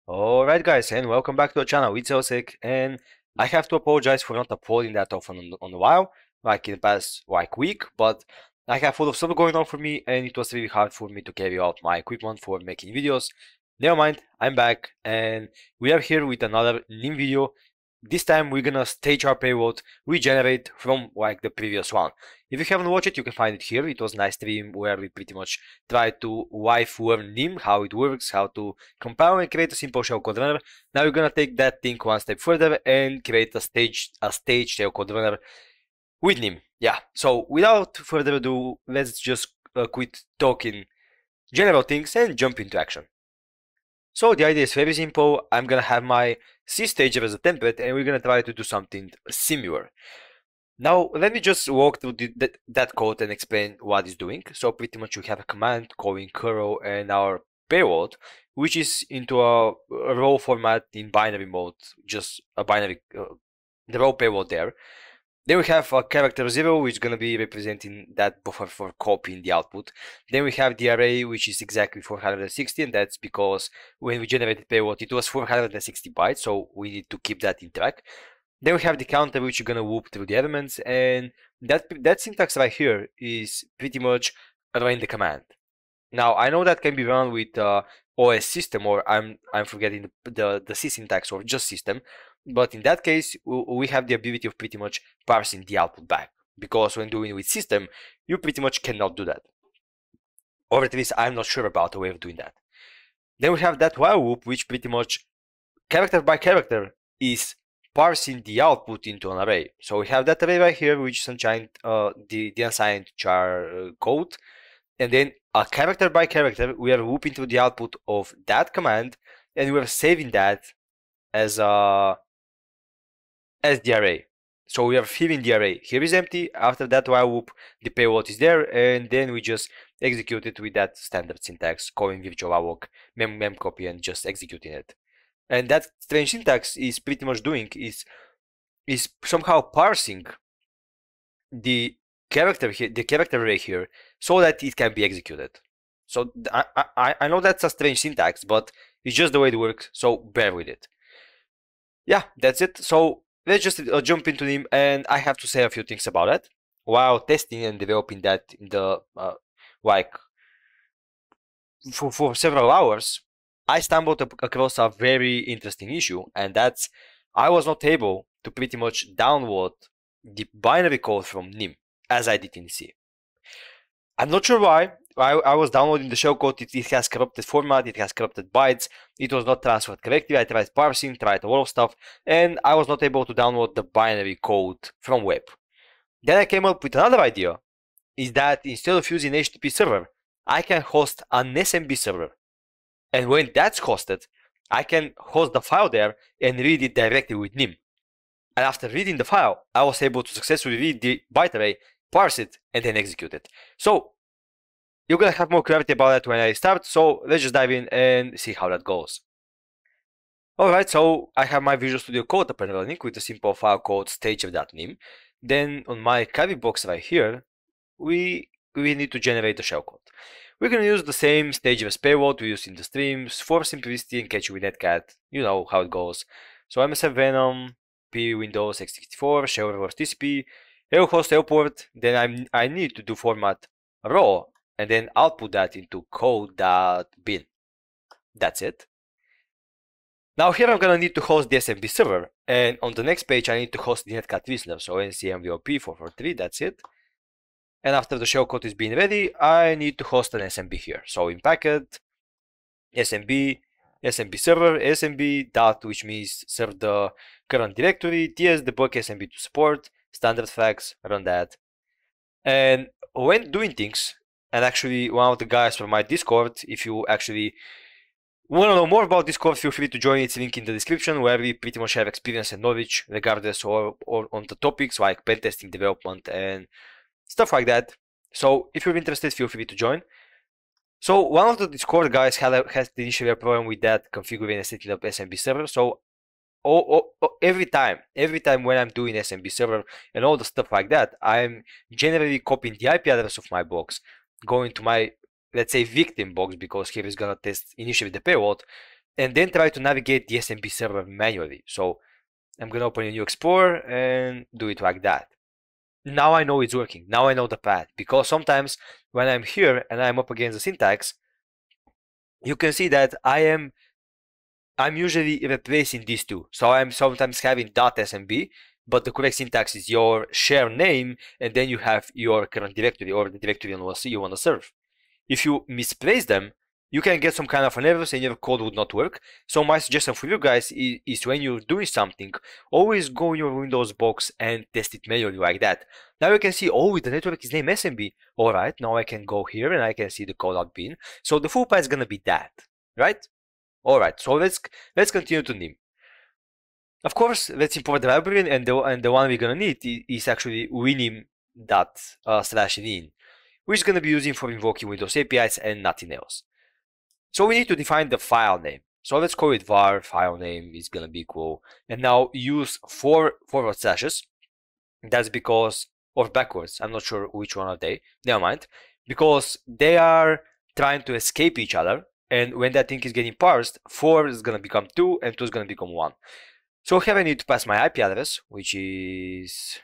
Alright guys, and welcome back to the channel. It's Osik, and I have to apologize for not uploading that often on a while, like in the past week, but I have a lot of stuff going on for me and it was really hard for me to carry out my equipment for making videos. Never mind, I'm back and we are here with another new video. This time we're gonna stage our payload we generate from like the previous one. If you haven't watched it, you can find it here. It was a nice stream where we pretty much tried to wife learn NIM, how it works, how to compile and create a simple shellcode runner. Now we're gonna take that thing one step further and create a stage shellcode runner with NIM. Yeah, so without further ado, let's just quit talking general things and jump into action. So the idea is very simple. I'm gonna have my C stager as a template and we're gonna try to do something similar. Now let me just walk through that code and explain what it's doing. So pretty much we have a command calling curl and our payload, which is into a raw format in binary mode, just a binary, the raw payload there. Then we have a character 0, which is going to be representing that buffer for copying the output. Then we have the array, which is exactly 460, and that's because when we generated payload, it was 460 bytes, so we need to keep that in track. Then we have the counter, which is going to loop through the elements, and that syntax right here is pretty much running the command. Now, I know that can be run with OS system, or I'm forgetting the C syntax, or just system. But in that case, we have the ability of pretty much parsing the output back, because when doing it with system, you pretty much cannot do that. Or at least I'm not sure about a way of doing that. Then we have that while loop, which pretty much character by character is parsing the output into an array. So we have that array right here, which is unsigned, the unsigned char code, and then character by character, we are looping through the output of that command, and we are saving that as the array. So we are filling the array. Here is empty. After that while loop, the payload is there, and then we just execute it with that standard syntax, calling virtualalloc memcopy and just executing it. And that strange syntax is pretty much doing is somehow parsing the character here, the character array here, so that it can be executed. So I know that's a strange syntax, but it's just the way it works, so bear with it. Yeah, that's it. So let's just jump into NIM, and I have to say a few things about it. While testing and developing that in the like for several hours, I stumbled across a very interesting issue, and that's I was not able to pretty much download the binary code from NIM as I did in C. I'm not sure why. I was downloading the shellcode, it has corrupted format, it has corrupted bytes, it was not transferred correctly, I tried parsing, tried a lot of stuff, and I was not able to download the binary code from web. Then I came up with another idea, is that instead of using HTTP server, I can host an SMB server. And when that's hosted, I can host the file there and read it directly with NIM. And after reading the file, I was able to successfully read the byte array, parse it, and then execute it. So you're gonna have more clarity about that when I start, so let's just dive in and see how that goes. Alright, so I have my Visual Studio Code up and running with a simple file called stager.nim. Then on my carry box right here, we need to generate the shellcode. We're gonna use the same stager as payload we used in the streams for simplicity and catch you with netcat. You know how it goes. So MSF Venom, P Windows x64, shell reverse TCP, lhost lport. Then I need to do format raw and then output that into code.bin. That's it. Now here I'm gonna need to host the SMB server, and on the next page I need to host the netcat listener. So ncmvop 443, that's it. And after the shellcode is being ready, I need to host an SMB here. So in packet, SMB server, SMB dot, which means serve the current directory, ts debug SMB to support, standard flags, run that. And when doing things, and actually one of the guys from my Discord, if you actually want to know more about Discord, feel free to join. It's link in the description, where we pretty much have experience and knowledge regardless or on the topics like pen testing, development, and stuff like that. So if you're interested, feel free to join. So one of the Discord guys has initially a problem with that configuring and setting up SMB server. So every time when I'm doing SMB server and all the stuff like that, I'm generally copying the IP address of my box, going to my, let's say, victim box, because here is gonna test initially the payload, and then try to navigate the SMB server manually. So I'm gonna open a new Explorer and do it like that. Now I know it's working. Now I know the path, because sometimes when I'm here and I'm up against the syntax, you can see that I'm usually replacing these two. So I'm sometimes having .smb, but the correct syntax is your share name, and then you have your current directory or the directory you want to serve. If you misplace them, you can get some kind of an error and your code would not work. So my suggestion for you guys is when you're doing something, always go in your Windows box and test it manually like that. Now you can see, oh, the network is named SMB. All right, now I can go here and I can see the code.bin. So the full path is gonna be that, right? All right, so let's continue to NIM. Of course, let's import the library, and the one we're gonna need is actually winim /nin, which is gonna be using for invoking Windows APIs and nothing else. So we need to define the file name. So let's call it var file name is gonna be equal, and now use 4 forward slashes. That's because, or backwards, I'm not sure which one are they, never mind, because they are trying to escape each other, and when that thing is getting parsed, 4 is gonna become 2 and 2 is gonna become 1. So here I need to pass my IP address, which is,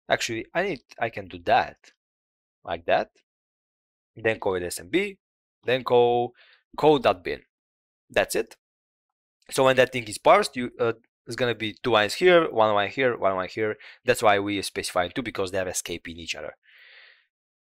actually I can do that like that, then call it SMB, then call code.bin. That's it. So when that thing is parsed, it's gonna be 2 lines here, 1 line here, 1 line here. That's why we specify 2, because they are escaping each other.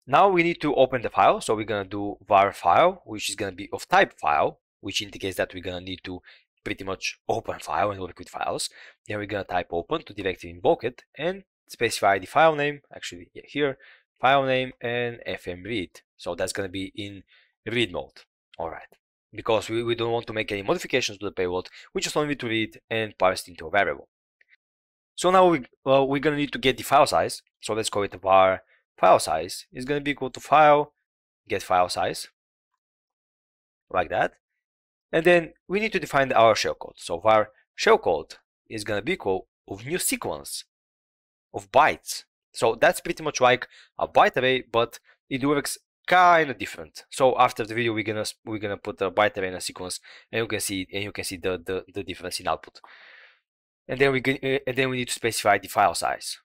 Now we need to open the file, so we're gonna do var file, which is gonna be of type file, which indicates that we're gonna need to pretty much open file and work with files. Then we're gonna type open to directly invoke it and specify the file name, actually here, file name and fm read. So that's gonna be in read mode. All right, because we don't want to make any modifications to the payload, we just want it to read and parse into a variable. So now we're gonna need to get the file size. So let's call it var file size is going to be equal to file get file size, like that. And then we need to define our shellcode. So var shellcode is going to be equal of new sequence of bytes. So that's pretty much like a byte array, but it works kind of different. So after the video, we're gonna put a byte array in a sequence, and you can see the difference in output. And then we need to specify the file size,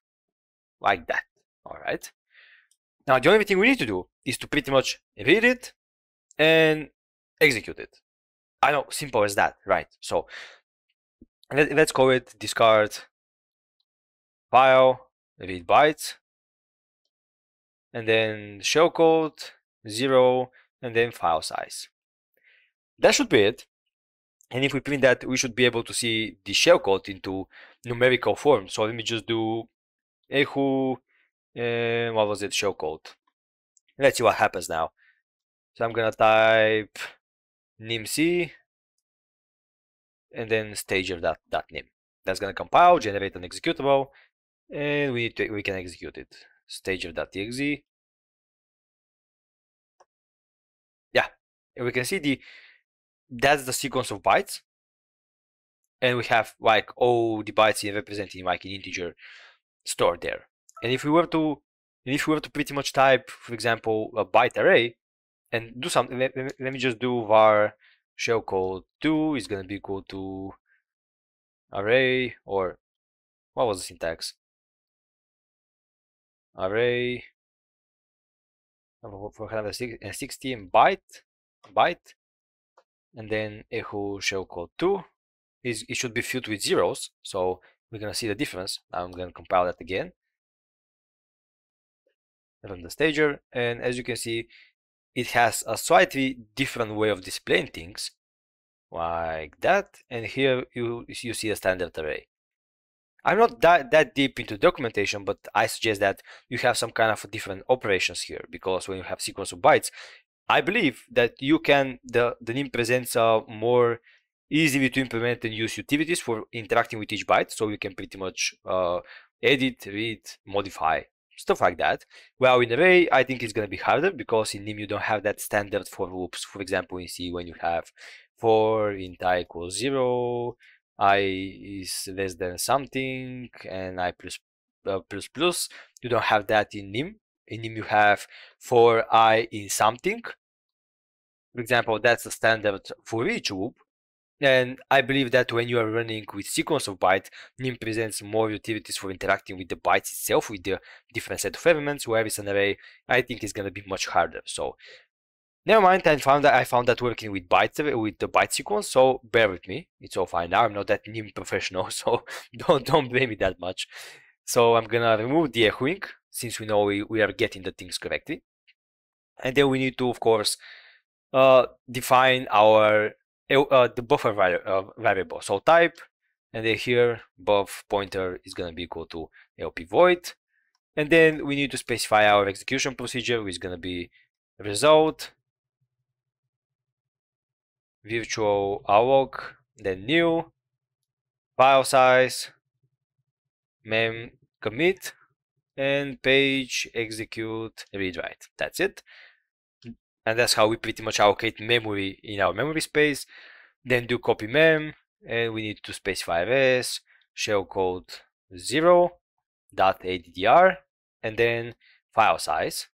like that. All right. Now, the only thing we need to do is to pretty much read it and execute it. I know, simple as that, right? So let's call it discard file read bytes, and then shellcode 0, and then file size. That should be it. And if we print that, we should be able to see the shellcode into numerical form. So let me just do echo, what was it, shellcode. Let's see what happens now. So I'm gonna type nimc and then stager.nim. That's gonna compile, generate an executable, and we can execute it. Stager.exe. Yeah, and we can see that's the sequence of bytes, and we have like all the bytes representing like an integer stored there. And if we were to pretty much type, for example, a byte array and do something, let me just do var shellcode 2 is going to be equal to array, or what was the syntax? Array for 116 byte, and then echo shellcode 2 it should be filled with zeros, so we're going to see the difference. Now I'm going to compile that again, run the stager, and as you can see, it has a slightly different way of displaying things, like that. And here you see a standard array. I'm not that deep into documentation, but I suggest that you have some kind of different operations here, because when you have sequence of bytes, I believe that you can the NIM presents a more easy to implement and use utilities for interacting with each byte, so you can pretty much edit, read, modify, stuff like that. Well, in array, I think it's going to be harder, because in NIM you don't have that standard for loops. For example, in C, when you have for int I equals 0, I is less than something, and I plus plus, you don't have that in NIM. In NIM you have for I in something. For example, that's the standard for each loop, And I believe that when you are running with sequence of bytes, NIM presents more utilities for interacting with the bytes itself, with the different set of elements, where it's an array, I think it's gonna be much harder. So never mind, I found that working with bytes with the byte sequence, so bear with me. It's all fine now. I'm not that NIM professional, so don't blame me that much. So I'm gonna remove the echoing, since we know we are getting the things correctly. And then we need to, of course, define our the buffer variable. So type, and then here buff pointer is gonna be equal to LP void, and then we need to specify our execution procedure, which is gonna be result virtual alloc, then new file size mem commit and page execute read write. That's it. And that's how we pretty much allocate memory in our memory space. Then do copy mem, and we need to specify res shellcode 0.addr, and then file size.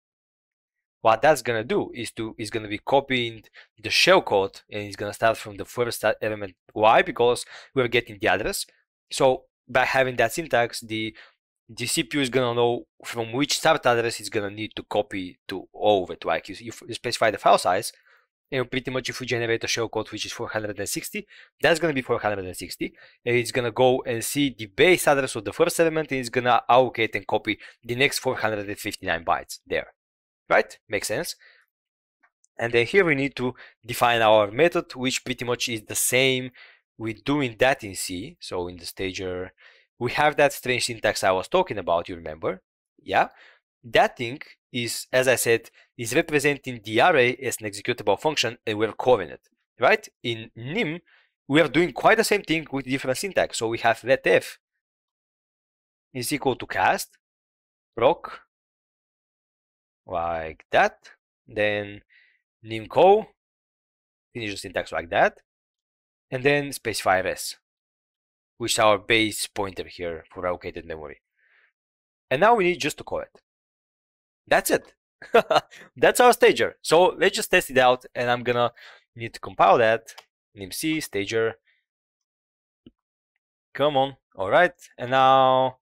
What that's gonna do is gonna be copying the shellcode, and it's gonna start from the first element. Why? Because we're getting the address. So by having that syntax, the CPU is gonna know from which start address it's gonna need to copy to all of it. Like you specify the file size, and pretty much if we generate a shellcode which is 460, that's gonna be 460, and it's gonna go and see the base address of the first element, and it's gonna allocate and copy the next 459 bytes there. Right? Makes sense. And then here we need to define our method, which pretty much is the same with doing that in C. So in the stager, we have that strange syntax I was talking about, you remember? Yeah. That thing is, as I said, is representing the array as an executable function, and we're calling it, right? In NIM, we are doing quite the same thing with different syntax. So we have letf is equal to cast proc like that, then nim call, finish the syntax like that, and then specify res, which is our base pointer here for allocated memory. And now we need just to call it. That's it. That's our stager. So let's just test it out, and I'm gonna need to compile that. nimc stager. Come on. All right. And now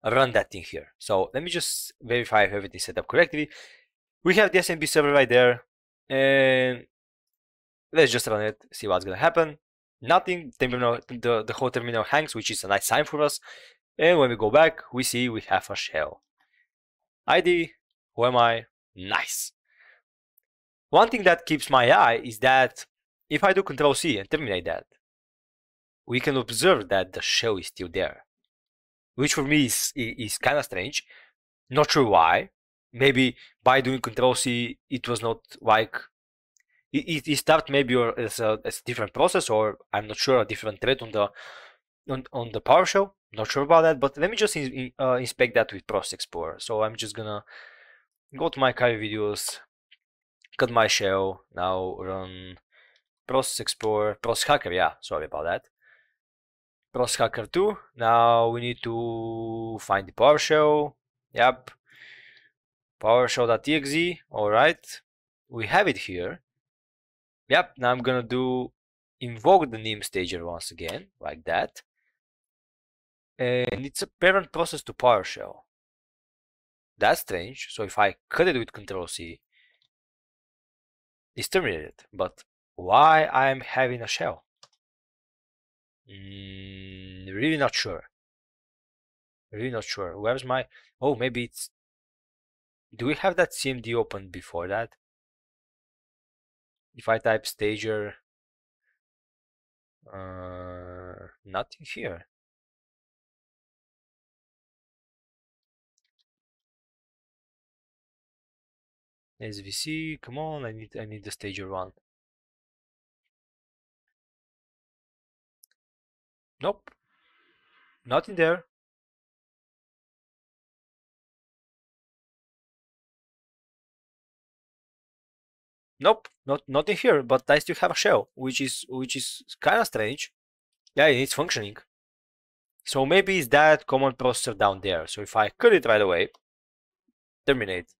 run that thing here. So let me just verify if everything's set up correctly. We have the SMB server right there, and let's just run it, see what's gonna happen. Nothing. The whole terminal hangs, which is a nice sign for us. And when we go back, we see we have a shell. ID, who am I? Nice. One thing that keeps my eye is that if I do Control C and terminate that, we can observe that the shell is still there, which for me is kind of strange. Not sure why. Maybe by doing Control C, it was not like it started maybe as a different process, or I'm not sure, a different thread on the PowerShell. Not sure about that, but let me just inspect that with Process Explorer. So I'm just gonna go to my archive videos, cut my shell, now run Process Explorer, Process Hacker, yeah, sorry about that. Process Hacker 2, now we need to find the PowerShell, yep, PowerShell.exe, alright, we have it here. Yep, now I'm gonna do invoke the NIM stager once again, like that. And it's a parent process to PowerShell. That's strange. So if I cut it with Control C, it's terminated. But why I'm having a shell? Really not sure. Really not sure. Where's my... Oh, maybe it's... Do we have that CMD open before that? If I type stager... nothing here. SVC, come on, I need the stager one. Nope. Nothing there. Nope, nothing here, but I still have a shell, which is kind of strange. Yeah, it's functioning. So maybe it's that common processor down there. So if I cut it right away, terminate.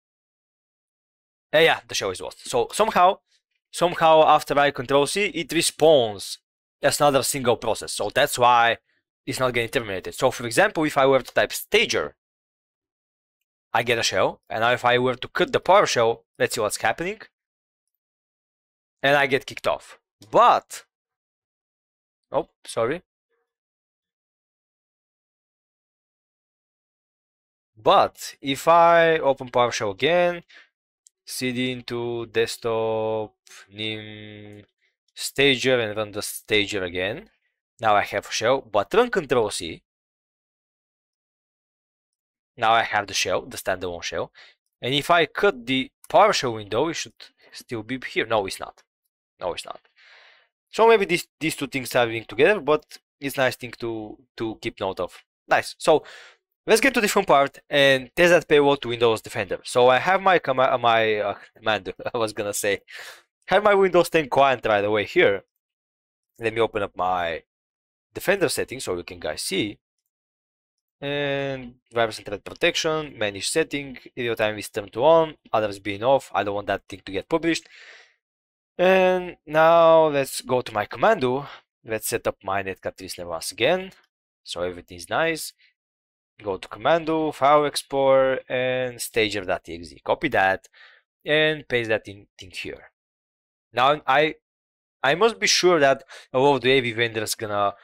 Yeah, the shell is lost. So somehow after I Control C, it responds as another single process. So that's why it's not getting terminated. So for example, if I were to type stager, I get a shell, and now if I were to cut the PowerShell, let's see what's happening, and I get kicked off. But, oh, sorry. But if I open PowerShell again, cd into desktop nim stager and run the stager again, now I have a shell, but run Control C. Now I have the shell, the standalone shell. And if I cut the PowerShell window, it should still be here. No, it's not. No, it's not. So maybe these two things are linked together, but it's a nice thing to keep note of. Nice. So let's get to the fun part and test that payload to Windows Defender. So I have my command, I was gonna say, have my Windows 10 client right away here. Let me open up my Defender settings so you can guys see. And virus and threat protection, manage setting, real time is turned to on, others being off. I don't want that thing to get published. And now let's go to my commando. Let's set up my netcat listener once again, so everything's nice. Go to commando, file explorer, and stager.exe. Copy that and paste that thing here. Now I must be sure that a lot of the AV vendors gonna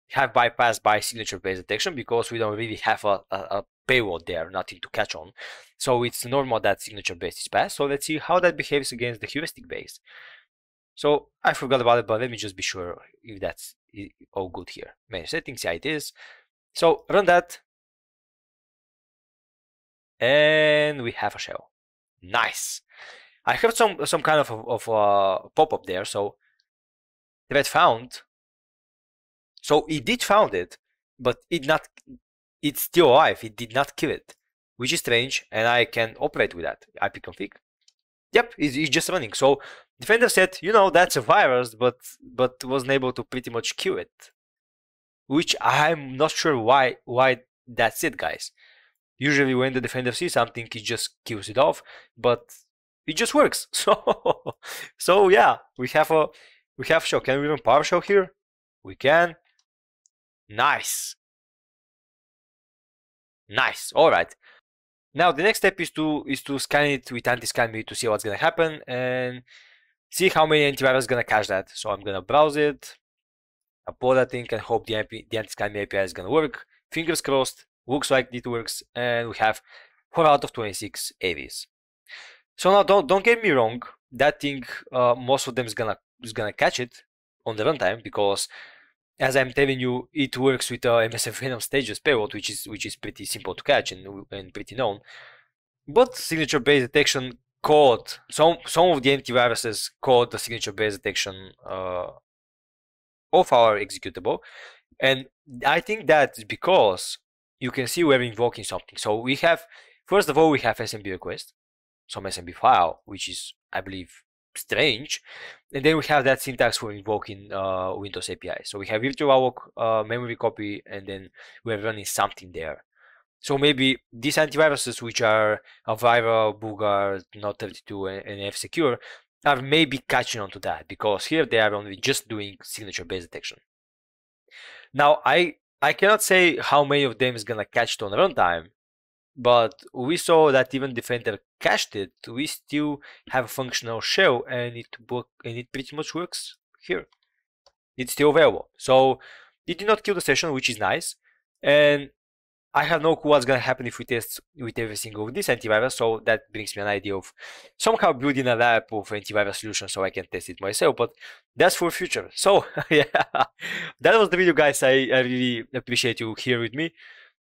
have bypassed by signature-based detection, because we don't really have a payload there, nothing to catch on. So it's normal that signature-based is passed. So let's see how that behaves against the heuristic-based. So I forgot about it, but let me just be sure if that's all good here. Manage settings, yeah, it is. So run that, and we have a shell. Nice. I have some kind of pop-up there. So thread found. So it did found it, but it's still alive. It did not kill it, which is strange, and I can operate with that. ipconfig. Yep, it's just running. So Defender said, you know, that's a virus, but wasn't able to pretty much kill it. Which I'm not sure why that's it, guys. Usually when the Defender sees something, it just kills it off, but it just works. So yeah, we have shell. Can we run PowerShell here? We can. Nice. Nice. All right. Now the next step is to scan it with Antiscanme to see what's gonna happen and see how many antivirus gonna catch that. So I'm gonna browse it, upload that thing, and hope the Antiscanme API is gonna work. Fingers crossed. Looks like it works, and we have 4 out of 26 AVs. So now don't get me wrong. That thing, most of them is gonna catch it on the runtime, because as I'm telling you, it works with MSF Venom stages payload, which is pretty simple to catch and pretty known. But signature-based detection caught some of the antiviruses caught the signature-based detection of our executable, and I think that's because you can see we're invoking something. So we have, first of all, we have SMB request, some SMB file, which is, I believe, strange, and then we have that syntax for invoking Windows API. So we have virtual memory copy, and then we're running something there. So maybe these antiviruses, which are Avira, Bulgar, Not32, and F-Secure, are maybe catching onto that, because here they are only just doing signature-based detection. Now I cannot say how many of them is gonna catch it on runtime, but we saw that even Defender cached it. We still have a functional shell, and it pretty much works here. It's still available. So it did not kill the session, which is nice. And I have no clue what's gonna happen if we test with every single of this antivirus. So that brings me an idea of somehow building a lab of antivirus solution so I can test it myself. But that's for future. So yeah, that was the video, guys. I really appreciate you here with me.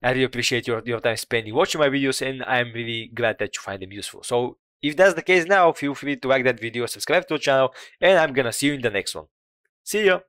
I really appreciate your time spending watching my videos, and I'm really glad that you find them useful. So if that's the case now, feel free to like that video, subscribe to the channel, and I'm gonna see you in the next one. See ya!